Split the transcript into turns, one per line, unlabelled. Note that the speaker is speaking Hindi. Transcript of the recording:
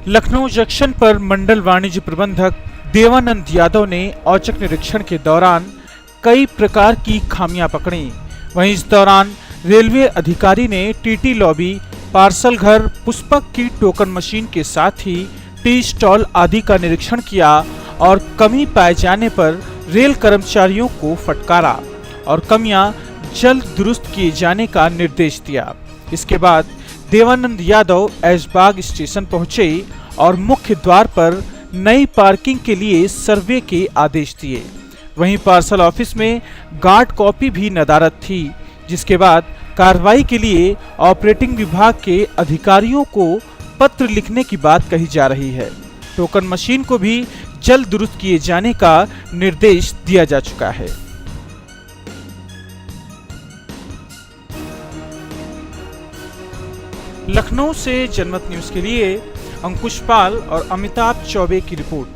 लखनऊ जंक्शन पर मंडल वाणिज्य प्रबंधक देवानंद यादव ने औचक निरीक्षण के दौरान कई प्रकार की खामियां पकड़ी। वहीं इस दौरान रेलवे अधिकारी ने टीटी लॉबी, पार्सल घर, पुष्पक की टोकन मशीन के साथ ही टी स्टॉल आदि का निरीक्षण किया और कमी पाए जाने पर रेल कर्मचारियों को फटकारा और कमियां जल्द दुरुस्त किए जाने का निर्देश दिया। इसके बाद देवानंद यादव ऐशबाग स्टेशन पहुंचे और मुख्य द्वार पर नई पार्किंग के लिए सर्वे के आदेश दिए। वहीं पार्सल ऑफिस में गार्ड कॉपी भी नदारद थी, जिसके बाद कार्रवाई के लिए ऑपरेटिंग विभाग के अधिकारियों को पत्र लिखने की बात कही जा रही है। टोकन मशीन को भी जल्द दुरुस्त किए जाने का निर्देश दिया जा चुका है। लखनऊ से जनमत न्यूज के लिए अंकुश पाल और अमिताभ चौबे की रिपोर्ट।